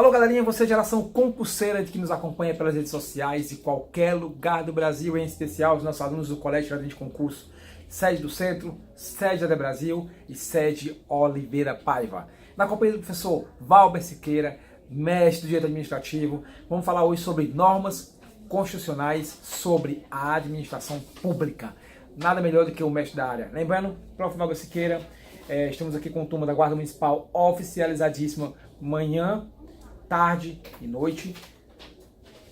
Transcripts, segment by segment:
Alô galerinha, você geração concurseira que nos acompanha pelas redes sociais e qualquer lugar do Brasil, em especial os nossos alunos do Colégio de Concurso, sede do Centro, sede da Brasil e sede Oliveira Paiva. Na companhia do professor Valber Siqueira, mestre do Direito Administrativo, vamos falar hoje sobre normas constitucionais sobre a administração pública. Nada melhor do que o mestre da área. Lembrando, prof. Valber Siqueira, estamos aqui com a turma da Guarda Municipal oficializadíssima manhã, tarde e noite,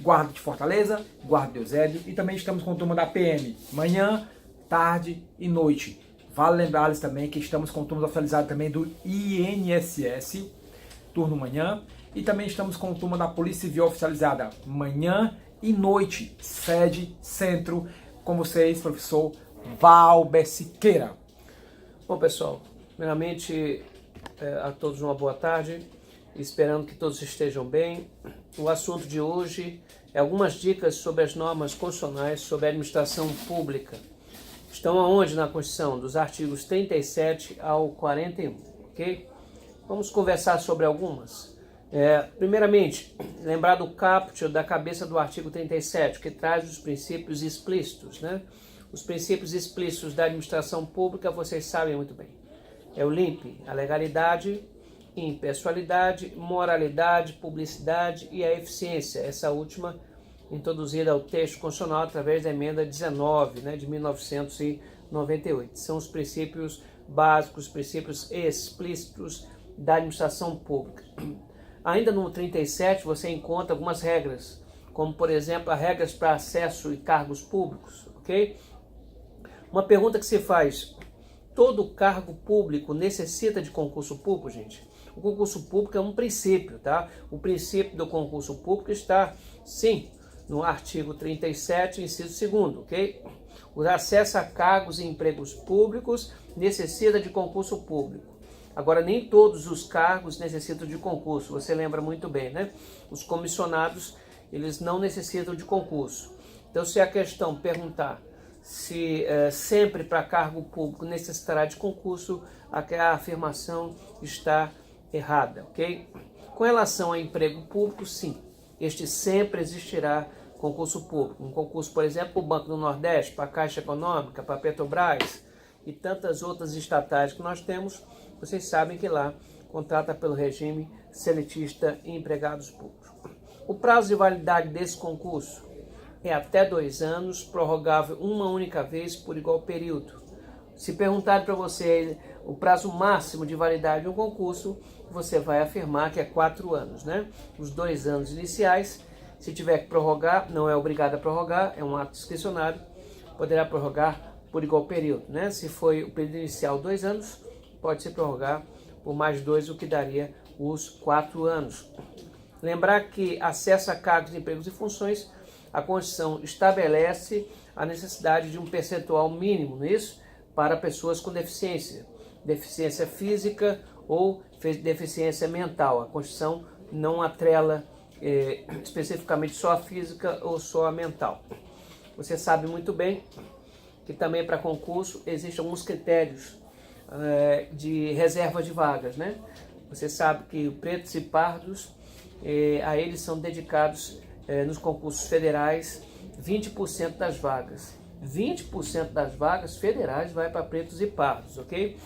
Guarda de Fortaleza, Guarda de Eusébio, e também estamos com a turma da PM, manhã, tarde e noite. Vale lembrar-lhes também que estamos com turmas oficializadas também do INSS, turno manhã, e também estamos com a turma da Polícia Civil oficializada manhã e noite, sede, centro, com vocês, professor Valber Siqueira. Bom, pessoal, primeiramente a todos uma boa tarde, esperando que todos estejam bem. O assunto de hoje é algumas dicas sobre as normas constitucionais sobre a administração pública. Estão aonde na Constituição? Dos artigos 37 ao 41, ok? Vamos conversar sobre algumas. Primeiramente, lembrar do caput da cabeça do artigo 37, que traz os princípios explícitos, né? Os princípios explícitos da administração pública, vocês sabem muito bem. É o LIMP, a legalidade, impessoalidade, moralidade, publicidade e a eficiência. Essa última introduzida ao texto constitucional através da emenda 19, de 1998. São os princípios básicos, os princípios explícitos da administração pública. Ainda no 37 você encontra algumas regras, como por exemplo as regras para acesso e cargos públicos, ok? Uma pergunta que se faz: todo cargo público necessita de concurso público, gente? O concurso público é um princípio, tá? O princípio do concurso público está, sim, no artigo 37, inciso 2º, ok? O acesso a cargos e empregos públicos necessita de concurso público. Agora, nem todos os cargos necessitam de concurso, você lembra muito bem, né? Os comissionados, eles não necessitam de concurso. Então, se a questão perguntar se sempre para cargo público necessitará de concurso, a afirmação está errada, ok? Com relação a emprego público, sim, este sempre existirá concurso público. Um concurso, por exemplo, para o Banco do Nordeste, para a Caixa Econômica, para a Petrobras e tantas outras estatais que nós temos, vocês sabem que lá contrata pelo regime seletista e empregados públicos. O prazo de validade desse concurso é até 2 anos, prorrogável uma única vez por igual período. Se perguntarem para você o prazo máximo de validade de um concurso, você vai afirmar que é 4 anos, né? Os 2 anos iniciais, se tiver que prorrogar, não é obrigado a prorrogar, é um ato discricionário, poderá prorrogar por igual período, né? Se foi o período inicial 2 anos, pode se prorrogar por mais 2, o que daria os 4 anos. Lembrar que acesso a cargos, empregos e funções, a Constituição estabelece a necessidade de um percentual mínimo, não é isso? Para pessoas com deficiência física ou deficiência mental. A Constituição não atrela especificamente só a física ou só a mental. Você sabe muito bem que também para concurso existem alguns critérios de reserva de vagas, né? Você sabe que pretos e pardos, a eles são dedicados nos concursos federais 20% das vagas. 20% das vagas federais vai para pretos e pardos, ok?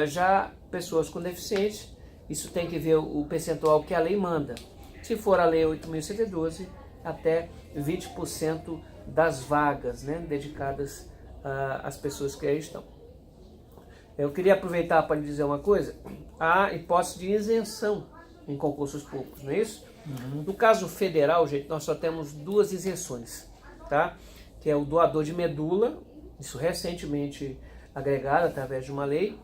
Já pessoas com deficiência, isso tem que ver o percentual que a lei manda. Se for a lei 8.112, até 20% das vagas, né, dedicadas às pessoas que aí estão. Eu queria aproveitar para lhe dizer uma coisa: há hipótese de isenção em concursos públicos, não é isso? No caso federal, gente, nós só temos 2 isenções, tá? Que é o doador de medula, isso recentemente agregado através de uma lei,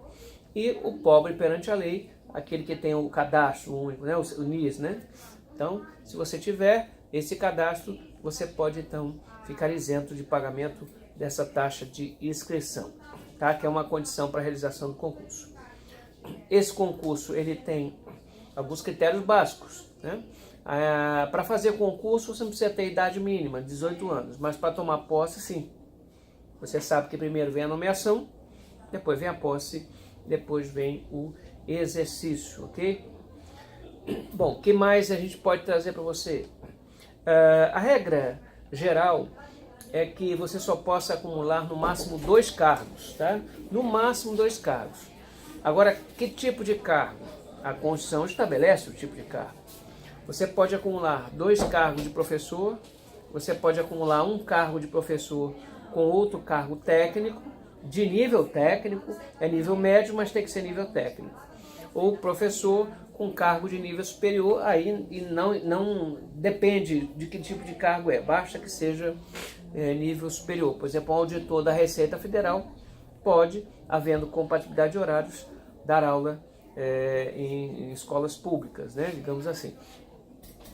e o pobre perante a lei, aquele que tem o cadastro único, né? O NIS, né? Então, se você tiver esse cadastro, você pode então ficar isento de pagamento dessa taxa de inscrição, tá? Que é uma condição para a realização do concurso. Esse concurso, ele tem alguns critérios básicos, né? Para fazer concurso, você não precisa ter idade mínima, 18 anos, mas para tomar posse, sim. Você sabe que primeiro vem a nomeação, depois vem a posse, depois vem o exercício, ok? Bom, o que mais a gente pode trazer para você? A regra geral é que você só possa acumular no máximo 2 cargos, tá? No máximo 2 cargos. Agora, que tipo de cargo? A Constituição estabelece o tipo de cargo. Você pode acumular 2 cargos de professor, você pode acumular 1 cargo de professor com outro cargo técnico, de nível técnico, é nível médio, mas tem que ser nível técnico. Ou professor com cargo de nível superior, aí e não depende de que tipo de cargo é, basta que seja nível superior. Por exemplo, um auditor da Receita Federal pode, havendo compatibilidade de horários, dar aula em escolas públicas, né, digamos assim.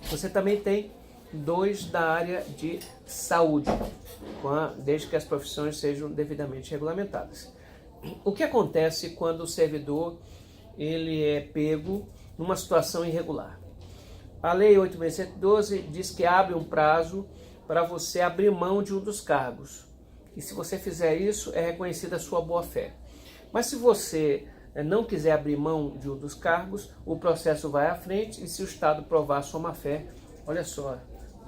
Você também tem 2 da área de saúde, desde que as profissões sejam devidamente regulamentadas. O que acontece quando o servidor ele é pego numa situação irregular? A Lei 8.612 diz que abre um prazo para você abrir mão de um dos cargos. E se você fizer isso, é reconhecida a sua boa-fé. Mas se você não quiser abrir mão de um dos cargos, o processo vai à frente e se o Estado provar a sua má-fé, olha só,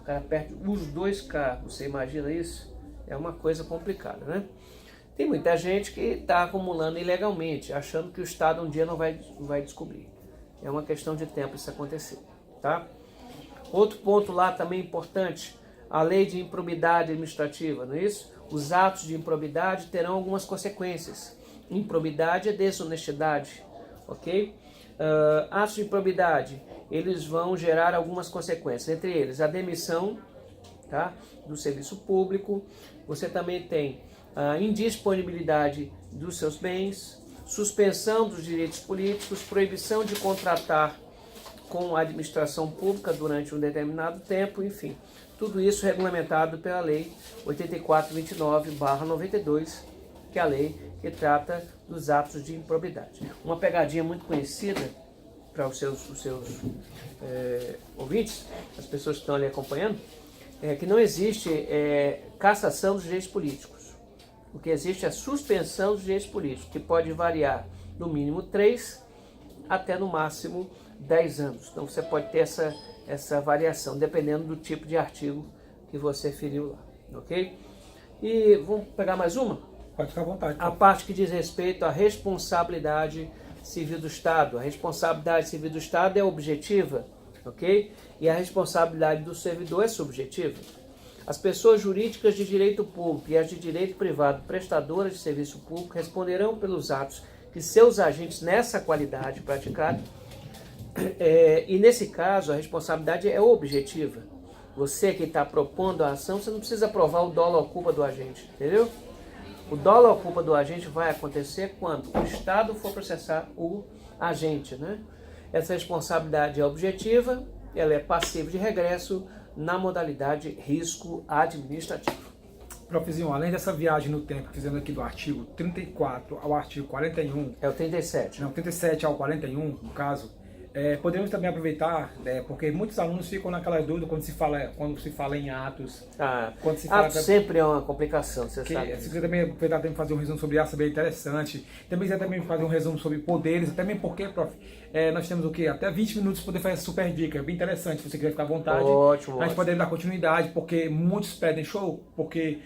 o cara perde os 2 cargos, você imagina isso? É uma coisa complicada, né? Tem muita gente que está acumulando ilegalmente, achando que o Estado um dia não vai descobrir. É uma questão de tempo isso acontecer, tá? Outro ponto lá também importante, a lei de improbidade administrativa, não é isso? Os atos de improbidade terão algumas consequências. Improbidade é desonestidade, ok? Atos de improbidade, eles vão gerar algumas consequências, entre eles a demissão, tá, do serviço público. Você também tem a indisponibilidade dos seus bens, suspensão dos direitos políticos, proibição de contratar com a administração pública durante um determinado tempo, enfim. Tudo isso regulamentado pela Lei 8429/92, que é a lei que trata dos atos de improbidade. Uma pegadinha muito conhecida para os seus ouvintes, as pessoas que estão ali acompanhando, é que não existe cassação dos direitos políticos. O que existe é suspensão dos direitos políticos, que pode variar no mínimo 3 até no máximo 10 anos. Então você pode ter essa variação, dependendo do tipo de artigo que você feriu lá, ok? E vamos pegar mais uma? Pode ficar à vontade. A parte que diz respeito à responsabilidade civil do Estado. A responsabilidade civil do Estado é objetiva, ok? E a responsabilidade do servidor é subjetiva. As pessoas jurídicas de direito público e as de direito privado prestadoras de serviço público responderão pelos atos que seus agentes nessa qualidade praticarem. E nesse caso, a responsabilidade é objetiva. Você que está propondo a ação, você não precisa provar o dolo ou culpa do agente, entendeu? O dolo ou culpa do agente vai acontecer quando o Estado for processar o agente, né? Essa responsabilidade é objetiva, ela é passiva de regresso na modalidade risco administrativo. Profezinho, além dessa viagem no tempo que fizemos aqui do artigo 34 ao artigo 41... É o 37. Não, 37 ao 41, no caso, podemos também aproveitar, porque muitos alunos ficam naquela dúvida quando se fala em atos. Quando se fala sempre é uma complicação, você sabe. Se você também aproveitar também fazer um resumo sobre isso, é bem interessante. Também quiser também fazer um resumo sobre poderes, também porque, prof, nós temos o quê? Até 20 minutos para poder fazer essa super dica, é bem interessante, se você quiser ficar à vontade. Ótimo, a gente poder dar continuidade, porque muitos pedem show, porque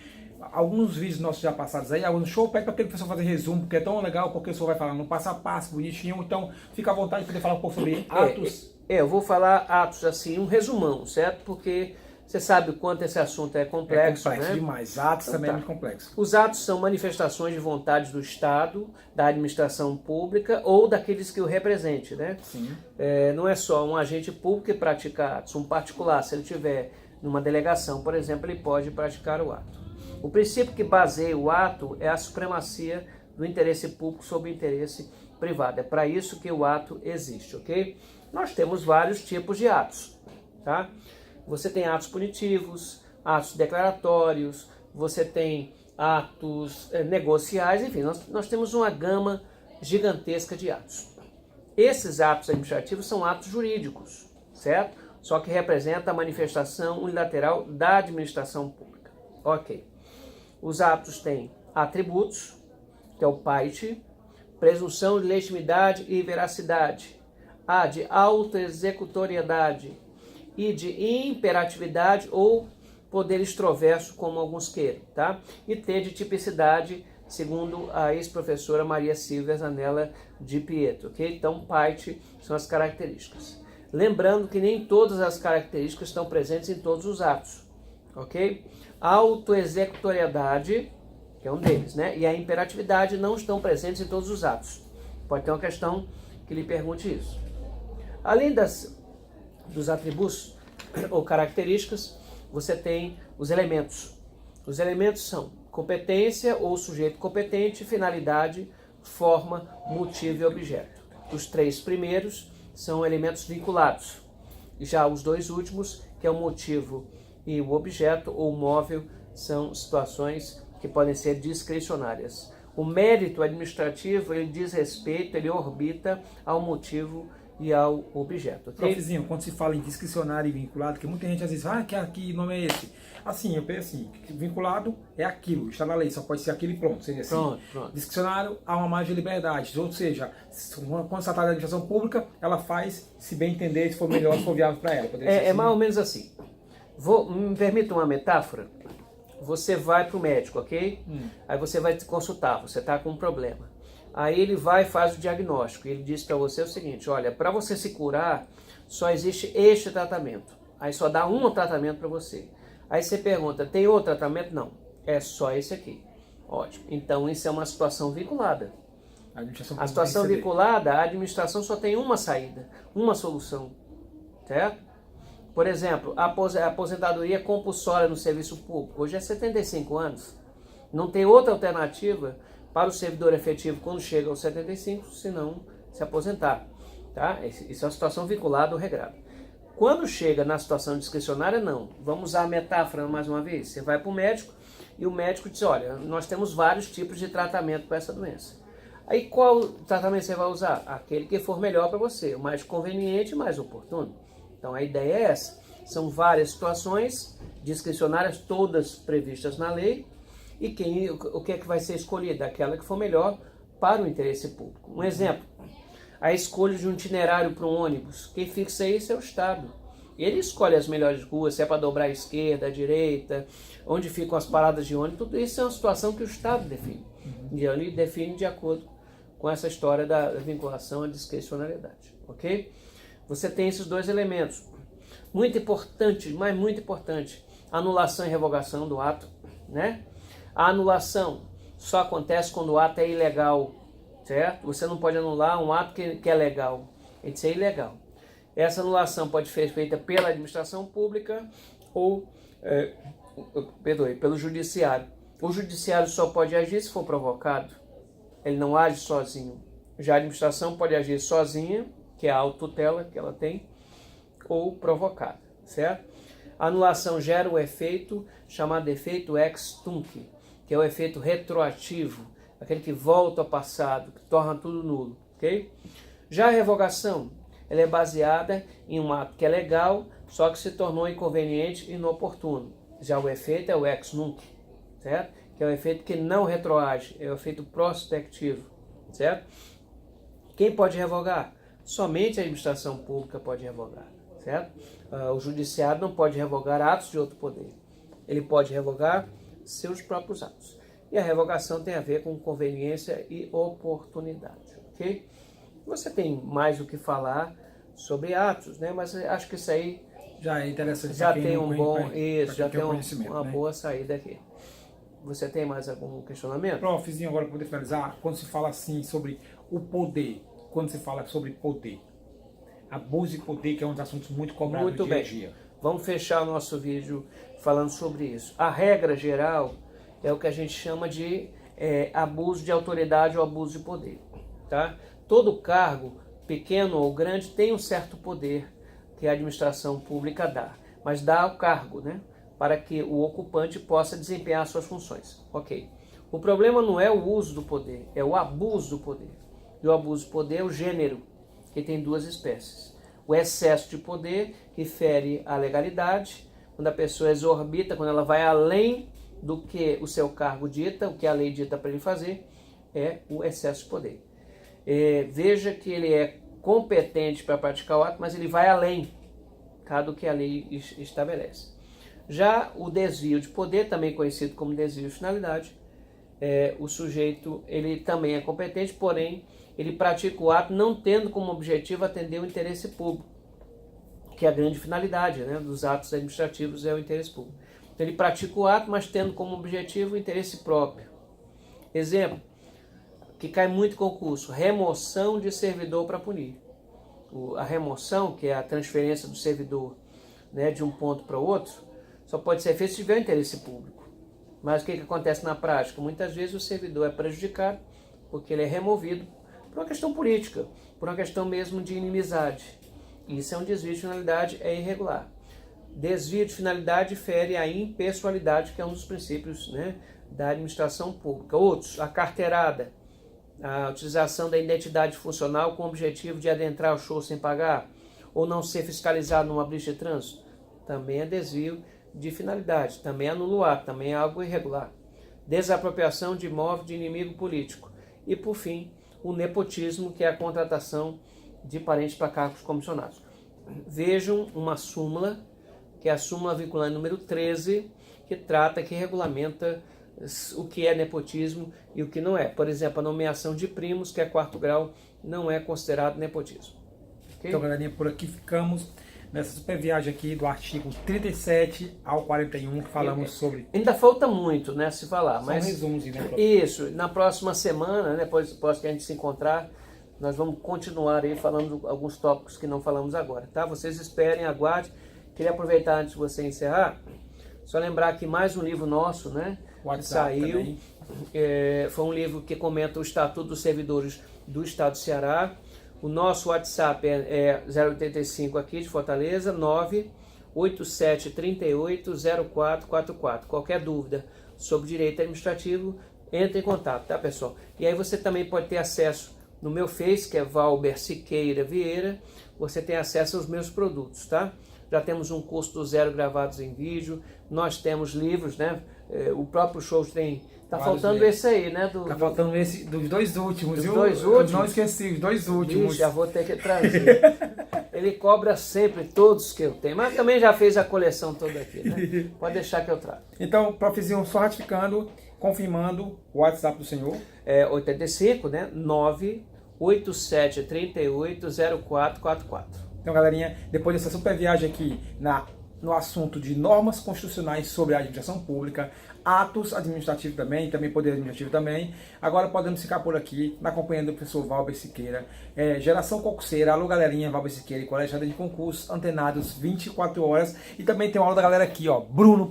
alguns vídeos nossos já passados aí, alguns show pede para aquele pessoal fazer resumo, porque é tão legal, porque o senhor vai falar no passo a passo, bonitinho, então fica à vontade de poder falar um pouco sobre atos. Eu vou falar atos assim, um resumão, certo? Porque você sabe o quanto esse assunto é complexo, né? Demais. Atos então, também é muito complexo. Os atos são manifestações de vontade do Estado, da administração pública ou daqueles que o representem, né? Sim. Não é só um agente público que pratica atos, um particular, se ele tiver numa delegação, por exemplo, ele pode praticar o ato. O princípio que baseia o ato é a supremacia do interesse público sobre o interesse privado. É para isso que o ato existe, ok? Nós temos vários tipos de atos, tá? Você tem atos punitivos, atos declaratórios, você tem atos negociais, enfim, nós temos uma gama gigantesca de atos. Esses atos administrativos são atos jurídicos, certo? Só que representa a manifestação unilateral da administração pública. Ok. Os atos têm atributos, que é o PAIT, presunção de legitimidade e veracidade, A, de autoexecutoriedade e de imperatividade ou poder extroverso, como alguns queiram, tá? E T, de tipicidade, segundo a ex-professora Maria Silvia Zanella de Pietro, ok? Então, parte são as características. Lembrando que nem todas as características estão presentes em todos os atos, ok? A autoexecutoriedade, que é um deles, né? E a imperatividade não estão presentes em todos os atos. Pode ter uma questão que lhe pergunte isso. Além dos atributos ou características, você tem os elementos. Os elementos são competência ou sujeito competente, finalidade, forma, motivo e objeto. Os 3 primeiros são elementos vinculados. Já os 2 últimos, que é o motivo e o objeto ou móvel, são situações que podem ser discricionárias. O mérito administrativo, ele diz respeito, ele orbita ao motivo e ao objeto. Okay? Profezinho, quando se fala em discricionário e vinculado, que muita gente às vezes fala, que nome é esse? Assim, eu penso assim, vinculado é aquilo, está na lei, só pode ser aquilo e pronto, seria assim. Pronto. Discricionário há uma margem de liberdade, ou seja, quando se trata da administração pública, ela faz, se bem entender, se for melhor, se for viável para ela. É mais ou menos assim. Me permita uma metáfora? Você vai para o médico, ok? Aí você vai te consultar, você está com um problema. Aí ele vai e faz o diagnóstico. Ele diz para você o seguinte: olha, para você se curar, só existe este tratamento. Aí só dá um tratamento para você. Aí você pergunta, tem outro tratamento? Não, é só esse aqui. Ótimo. Então isso é uma situação vinculada. A situação vinculada, a administração só tem uma saída, uma solução. Certo? Por exemplo, a aposentadoria compulsória no serviço público. Hoje é 75 anos. Não tem outra alternativa para o servidor efetivo quando chega aos 75, senão se aposentar. Tá? Isso é uma situação vinculada ou regrada. Quando chega na situação discricionária, não. Vamos usar a metáfora mais uma vez. Você vai para o médico e o médico diz, olha, nós temos vários tipos de tratamento para essa doença. Aí qual tratamento você vai usar? Aquele que for melhor para você, o mais conveniente e mais oportuno. Então a ideia é essa. São várias situações discricionárias, todas previstas na lei, e o que é que vai ser escolhido? Aquela que for melhor para o interesse público. Um exemplo, a escolha de um itinerário para um ônibus. Quem fixa isso é o Estado. Ele escolhe as melhores ruas, se é para dobrar à esquerda, à direita, onde ficam as paradas de ônibus, tudo isso é uma situação que o Estado define. E ele define de acordo com essa história da vinculação à discricionariedade. Ok? Você tem esses 2 elementos. Muito importante, mas muito importante, anulação e revogação do ato, né? A anulação só acontece quando o ato é ilegal, certo? Você não pode anular um ato que é legal, tem que ser ilegal. Essa anulação pode ser feita pela administração pública ou, pelo judiciário. O judiciário só pode agir se for provocado, ele não age sozinho. Já a administração pode agir sozinha, que é a autotutela que ela tem, ou provocada, certo? A anulação gera um efeito chamado efeito ex tunc, que é o efeito retroativo, aquele que volta ao passado, que torna tudo nulo, ok? Já a revogação, ela é baseada em um ato que é legal, só que se tornou inconveniente e inoportuno. Já o efeito é o ex nunc, certo? Que é o efeito que não retroage, é o efeito prospectivo, certo? Quem pode revogar? Somente a administração pública pode revogar, certo? O judiciário não pode revogar atos de outro poder. Ele pode revogar seus próprios atos. E a revogação tem a ver com conveniência e oportunidade, ok? Você tem mais o que falar sobre atos, né? Mas acho que isso aí já é interessante. Já tem um bom, já tem uma né? boa saída aqui. Você tem mais algum questionamento? Profzinho, agora para poder finalizar, quando se fala assim sobre o poder, quando se fala sobre poder, abuso de poder, que é um dos assuntos muito cobrados no dia a dia. Vamos fechar o nosso vídeo falando sobre isso. A regra geral é o que a gente chama de abuso de autoridade ou abuso de poder. Tá? Todo cargo, pequeno ou grande, tem um certo poder que a administração pública dá, mas dá o cargo, né, para que o ocupante possa desempenhar suas funções. Ok. O problema não é o uso do poder, é o abuso do poder. E o abuso do poder é o gênero, que tem 2 espécies. O excesso de poder, que fere a legalidade, quando a pessoa exorbita, quando ela vai além do que o seu cargo dita, o que a lei dita para ele fazer, é o excesso de poder. Veja que ele é competente para praticar o ato, mas ele vai além, tá, do que a lei estabelece. Já o desvio de poder, também conhecido como desvio de finalidade, o sujeito ele também é competente, porém ele pratica o ato não tendo como objetivo atender o interesse público, que é a grande finalidade, né, dos atos administrativos, é o interesse público. Então, ele pratica o ato, mas tendo como objetivo o interesse próprio. Exemplo, que cai muito em concurso, remoção de servidor para punir. A remoção, que é a transferência do servidor, né, de um ponto para o outro, só pode ser feita se tiver interesse público. Mas o que acontece na prática? Muitas vezes o servidor é prejudicado porque ele é removido por uma questão política, por uma questão mesmo de inimizade. Isso é um desvio de finalidade, é irregular. Desvio de finalidade fere a impessoalidade, que é um dos princípios, né, da administração pública. Outros, a carteirada, a utilização da identidade funcional com o objetivo de adentrar o show sem pagar, ou não ser fiscalizado numa blitz de trânsito, também é desvio de finalidade, também anula o ato, também é algo irregular. Desapropriação de imóvel de inimigo político. E, por fim, o nepotismo, que é a contratação de parentes para cargos comissionados. Vejam uma súmula, que é a súmula vinculante número 13, que regulamenta o que é nepotismo e o que não é. Por exemplo, a nomeação de primos, que é 4º grau, não é considerado nepotismo. Okay? Então, galerinha, por aqui ficamos nessa super viagem aqui do artigo 37 ao 41, que falamos sobre... Ainda falta muito, né, se falar. São mas resumos, né? Isso, na próxima semana, né, depois que a gente se encontrar, nós vamos continuar aí falando alguns tópicos que não falamos agora, tá? Vocês esperem, aguardem. Queria aproveitar antes de você encerrar, só lembrar que mais um livro nosso, né, saiu. Foi um livro que comenta o Estatuto dos Servidores do Estado do Ceará. O nosso WhatsApp é 085 aqui de Fortaleza, 987380444. Qualquer dúvida sobre direito administrativo, entre em contato, tá, pessoal? E aí você também pode ter acesso no meu Face, que é Valber Siqueira Vieira. Você tem acesso aos meus produtos, tá? Já temos um curso do zero gravados em vídeo, nós temos livros, né? O próprio show tem... Tá faltando esse aí, né? Tá faltando esse dos dois últimos, viu? Eu não esqueci, os dois últimos. Ixi, já vou ter que trazer. Ele cobra sempre todos que eu tenho, mas também já fez a coleção toda aqui, né? Pode deixar que eu trago. Então, profezinho, só ratificando, confirmando o WhatsApp do senhor. 85, né? 987380444. Então, galerinha, depois dessa super viagem aqui no assunto de normas constitucionais sobre a administração pública, atos administrativos também poder administrativo também, agora podemos ficar por aqui, na companhia do professor Valber Siqueira, Geração Concurseira. Alô, galerinha, Valber Siqueira e Colégio de Concursos, antenados 24 horas, e também tem uma aula da galera aqui, ó, Bruno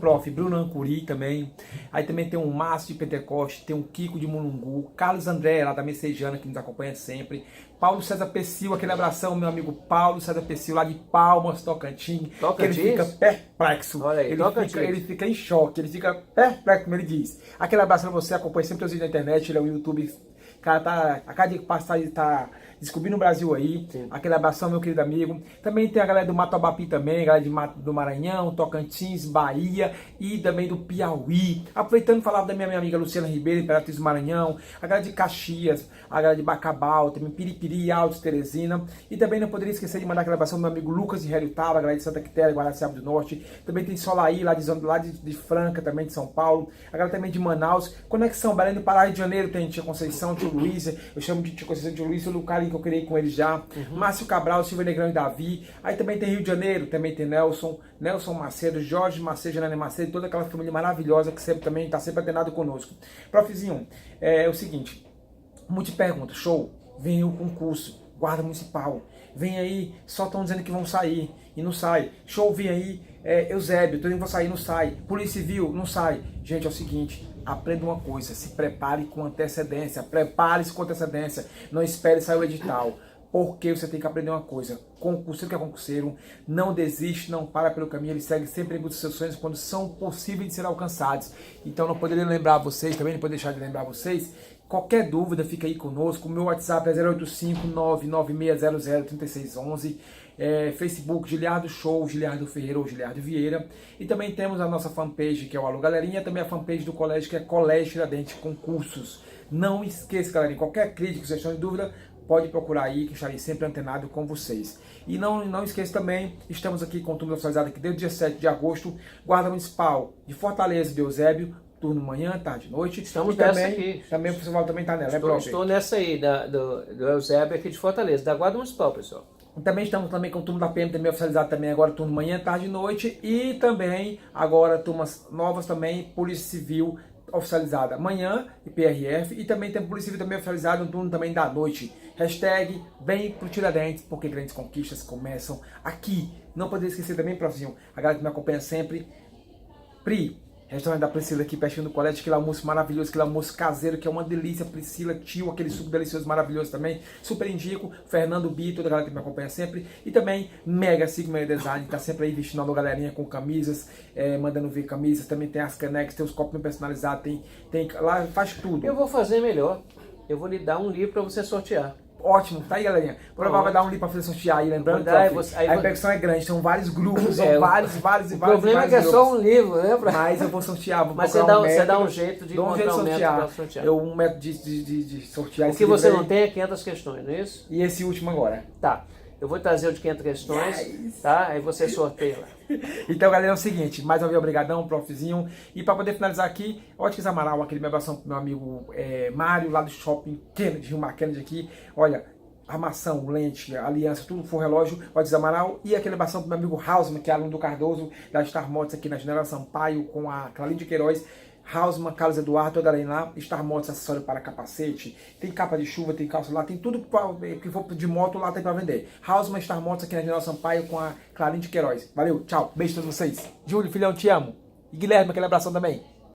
Ancuri também, aí também tem um Márcio de Pentecoste, tem um Kiko de Mulungu, Carlos André, lá da Messejana, que nos acompanha sempre, Paulo César Pessil, aquele abração, meu amigo Paulo César Pessil, lá de Palmas, Tocantins, que ele fica perplexo. Olha aí, ele fica em choque, ele fica perplexo, como ele diz. Aquele abraço pra você, acompanha sempre os vídeos na internet, ele é o YouTube, cara, tá, a cada dia que passa ele tá descobrindo o Brasil aí. Sim. Aquele abração, meu querido amigo. Também tem a galera do Matobapi também, a galera do Maranhão, Tocantins, Bahia e também do Piauí. Aproveitando falar da minha amiga Luciana Ribeiro, Imperatriz do Maranhão, a galera de Caxias, a galera de Bacabal, também Piripiri, Altos, Teresina. E também não poderia esquecer de mandar aquela abração do meu amigo Lucas de Hélio-Tava, a galera de Santa Quitéria, Guaraciaba do Norte. Também tem Solaí, lá de Franca, também de São Paulo. A galera também de Manaus. Conexão, Belém do Pará, Rio de Janeiro, tem Tia Conceição, Tio Luiz, eu chamo de Tia Conceição, Tio Luiz, o carinho que eu criei com ele já. Márcio Cabral, Silvio Negrão e Davi. Aí também tem Rio de Janeiro, também tem Nelson Macedo, Jorge Macedo, Janane Macedo, toda aquela família maravilhosa que sempre também está sempre atenado conosco. Profezinho, é o seguinte, muita pergunta, show, vem o concurso, guarda municipal, vem aí, só estão dizendo que vão sair e não sai. Show, vem aí, Eusébio, tô dizendo que vão sair, não sai. Polícia Civil, não sai. Gente, é o seguinte, aprenda uma coisa, se prepare com antecedência, prepare-se com antecedência, não espere sair o edital. Porque você tem que aprender uma coisa, concurseiro que é concurseiro, não desiste, não para pelo caminho, ele segue sempre em busca dos seus sonhos quando são possíveis de ser alcançados. Então não poderia lembrar vocês, também não poderia deixar de lembrar vocês, qualquer dúvida fica aí conosco, o meu WhatsApp é 085-99600-3611, Facebook Giliardo Show, Giliardo Ferreira ou Giliardo Vieira, e também temos a nossa fanpage que é o Alô Galerinha, também a fanpage do colégio que é Colégio Tiradentes Concursos. Não esqueça, galera, qualquer crítica, sugestão de dúvida, pode procurar aí, que estarei sempre antenado com vocês. E não esqueça também, estamos aqui com o turno oficializado aqui desde o dia 7 de agosto, Guarda Municipal de Fortaleza de Eusébio, turno manhã, tarde e noite. Estamos e nessa também, aqui. Também o pessoal também está nela, Estou nessa aí, do Eusébio aqui de Fortaleza, da Guarda Municipal, pessoal. Também estamos também com o turno da PM também oficializado também agora, turno manhã, tarde e noite. E também agora turmas novas também, Polícia Civil oficializada amanhã e PRF. E também tem Polícia Civil também oficializada no turno também da noite. Hashtag vem pro Tiradentes, porque grandes conquistas começam aqui. Não poderia esquecer também, profzinho, a galera que me acompanha sempre, Pri, restaurante da Priscila aqui pertinho do colégio, aquele almoço maravilhoso, aquele almoço caseiro que é uma delícia. Priscila, tio, aquele suco delicioso, maravilhoso também. Super indico. Fernando Bi, toda a galera que me acompanha sempre. E também Mega Sigma Design, tá sempre aí vestindo a galerinha com camisas, mandando ver camisas. Também tem as canecas, tem os copos personalizados, tem lá faz tudo. Eu vou fazer melhor. Eu vou lhe dar um livro para você sortear. Ótimo, tá aí, galerinha. Provavelmente vai dar um link pra fazer sortear aí, lembrando que a repercussão é grande, são vários grupos, são vários. O problema é que é só um livro, né? Mas eu vou sortear, Mas você dá um jeito de encontrar um método para sortear. Um método de sortear. O que você não tem é 500 questões, não é isso? E esse último agora. Tá. Eu vou trazer o de 500 questões, tá? Aí você sorteia lá. Então, galera, é o seguinte, mais uma vez, obrigadão, profzinho. E para poder finalizar aqui, Óticas Amaral, aquele meu abração pro meu amigo Mário, lá do Shopping Kennedy, Rio Mar Kennedy aqui. Olha, armação, lente, aliança, tudo for relógio, Óticas Amaral. E aquele abração pro meu amigo Hausmann, que é aluno do Cardoso, da Star Motors aqui na General Sampaio, com a Clarinha de Queiroz. Hausmann, Carlos Eduardo, toda além lá, Star Motors, acessório para capacete, tem capa de chuva, tem calça lá, tem tudo que for de moto lá, tem para vender. Hausmann, Star Motors aqui na General Sampaio com a Clarinha de Queiroz. Valeu, tchau, beijo a todos vocês. Júlio, filhão, te amo. E Guilherme, aquele abração também.